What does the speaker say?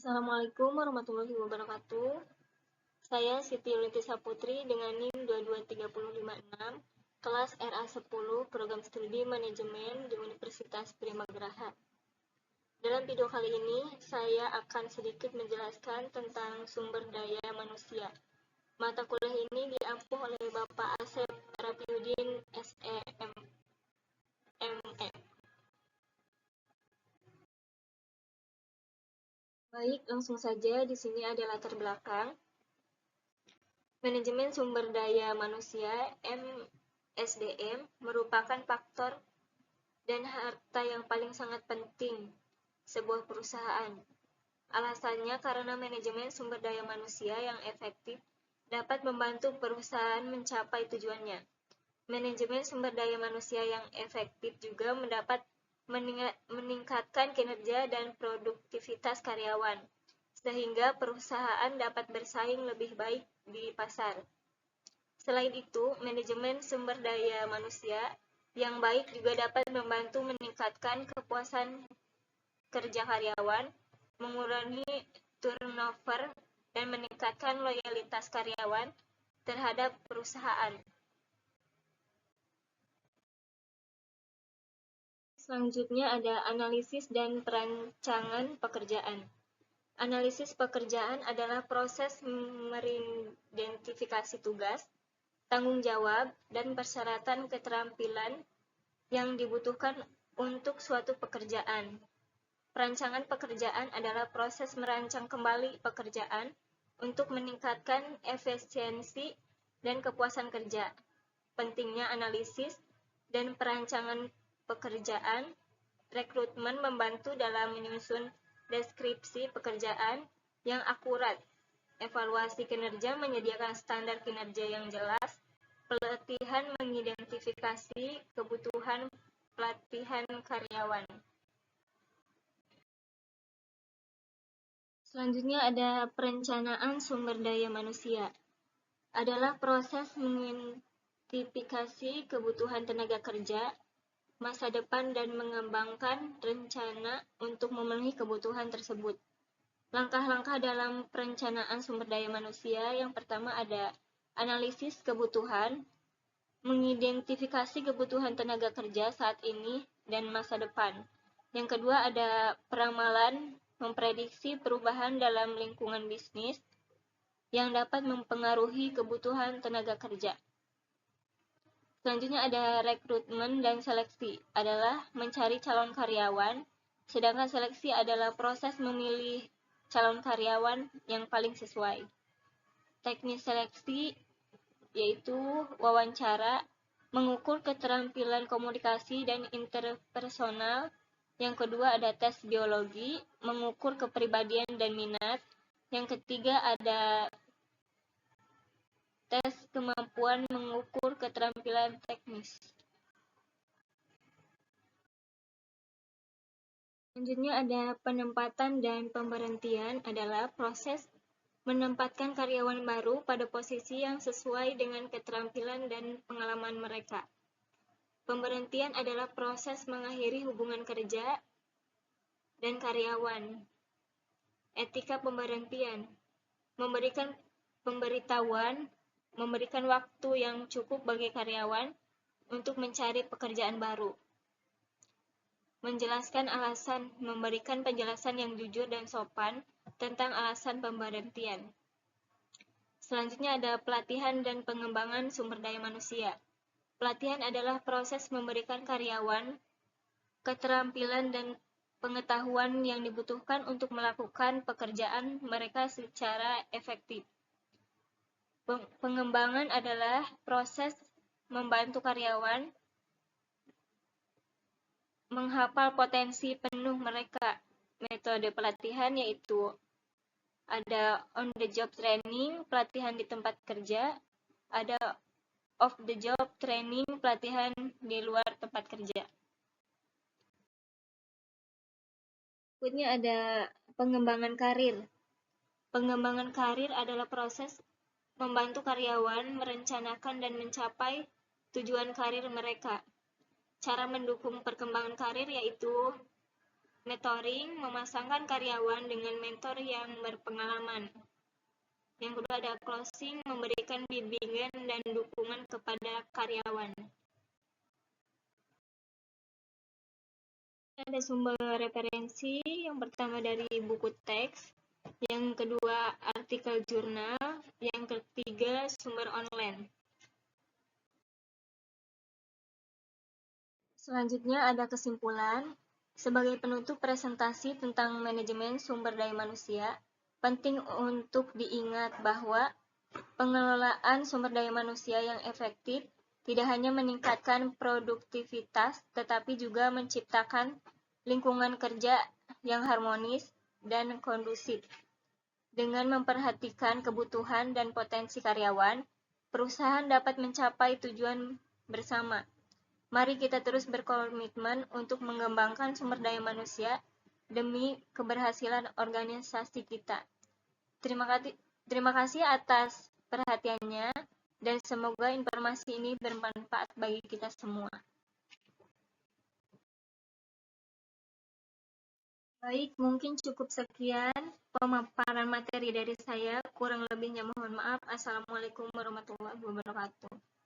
Assalamualaikum warahmatullahi wabarakatuh. Saya Siti Yulitisa Putri dengan NIM 22356, kelas RA10, Program Studi Manajemen di Universitas Primageraha. Dalam video kali ini, saya akan sedikit menjelaskan tentang sumber daya manusia. Mata kuliah ini diampu oleh Bapak Asep Rafiuddin, SEME. Baik, langsung saja. Di sini ada latar belakang. Manajemen sumber daya manusia (MSDM) merupakan faktor dan harta yang paling sangat penting sebuah perusahaan. Alasannya karena manajemen sumber daya manusia yang efektif dapat membantu perusahaan mencapai tujuannya. Manajemen sumber daya manusia yang efektif juga dapat meningkatkan kinerja dan produktivitas karyawan, sehingga perusahaan dapat bersaing lebih baik di pasar. Selain itu, manajemen sumber daya manusia yang baik juga dapat membantu meningkatkan kepuasan kerja karyawan, mengurangi turnover, dan meningkatkan loyalitas karyawan terhadap perusahaan. Selanjutnya ada analisis dan perancangan pekerjaan. Analisis pekerjaan adalah proses mengidentifikasi tugas, tanggung jawab, dan persyaratan keterampilan yang dibutuhkan untuk suatu pekerjaan. Perancangan pekerjaan adalah proses merancang kembali pekerjaan untuk meningkatkan efisiensi dan kepuasan kerja. Pentingnya analisis dan perancangan pekerjaan. Rekrutmen membantu dalam menyusun deskripsi pekerjaan yang akurat. Evaluasi kinerja menyediakan standar kinerja yang jelas. Pelatihan mengidentifikasi kebutuhan pelatihan karyawan. Selanjutnya ada perencanaan sumber daya manusia. Adalah proses mengidentifikasi kebutuhan tenaga kerja, masa depan, dan mengembangkan rencana untuk memenuhi kebutuhan tersebut. Langkah-langkah dalam perencanaan sumber daya manusia, yang pertama ada analisis kebutuhan, mengidentifikasi kebutuhan tenaga kerja saat ini dan masa depan. Yang kedua ada peramalan, memprediksi perubahan dalam lingkungan bisnis yang dapat mempengaruhi kebutuhan tenaga kerja. Selanjutnya ada rekrutmen dan seleksi, adalah mencari calon karyawan, sedangkan seleksi adalah proses memilih calon karyawan yang paling sesuai. Teknis seleksi yaitu wawancara, mengukur keterampilan komunikasi dan interpersonal. Yang kedua ada tes biologi, mengukur kepribadian dan minat. Yang ketiga ada tes kemampuan mengukur keterampilan teknis. Selanjutnya ada penempatan dan pemberhentian, adalah proses menempatkan karyawan baru pada posisi yang sesuai dengan keterampilan dan pengalaman mereka. Pemberhentian adalah proses mengakhiri hubungan kerja dan karyawan. Etika pemberhentian, memberikan pemberitahuan, memberikan waktu yang cukup bagi karyawan untuk mencari pekerjaan baru. Menjelaskan alasan, memberikan penjelasan yang jujur dan sopan tentang alasan pemberhentian. Selanjutnya ada pelatihan dan pengembangan sumber daya manusia. Pelatihan adalah proses memberikan karyawan keterampilan dan pengetahuan yang dibutuhkan untuk melakukan pekerjaan mereka secara efektif. Pengembangan adalah proses membantu karyawan menghafal potensi penuh mereka. Metode pelatihan yaitu ada on the job training, pelatihan di tempat kerja, ada off the job training, pelatihan di luar tempat kerja. Berikutnya ada pengembangan karir. Pengembangan karir adalah proses membantu karyawan merencanakan dan mencapai tujuan karir mereka. Cara mendukung perkembangan karir yaitu mentoring, memasangkan karyawan dengan mentor yang berpengalaman. Yang kedua ada closing, memberikan bimbingan dan dukungan kepada karyawan. Ada sumber referensi, yang pertama dari buku teks, yang kedua artikel jurnal, yang ketiga sumber online. Selanjutnya ada kesimpulan. Sebagai penutup presentasi tentang manajemen sumber daya manusia, penting untuk diingat bahwa pengelolaan sumber daya manusia yang efektif tidak hanya meningkatkan produktivitas, tetapi juga menciptakan lingkungan kerja yang harmonis dan kondusif. Dengan memperhatikan kebutuhan dan potensi karyawan, perusahaan dapat mencapai tujuan bersama. Mari kita terus berkomitmen untuk mengembangkan sumber daya manusia demi keberhasilan organisasi kita. Terima kasih atas perhatiannya dan semoga informasi ini bermanfaat bagi kita semua. Baik, mungkin cukup sekian pemaparan materi dari saya. Kurang lebihnya mohon maaf. Assalamualaikum warahmatullahi wabarakatuh.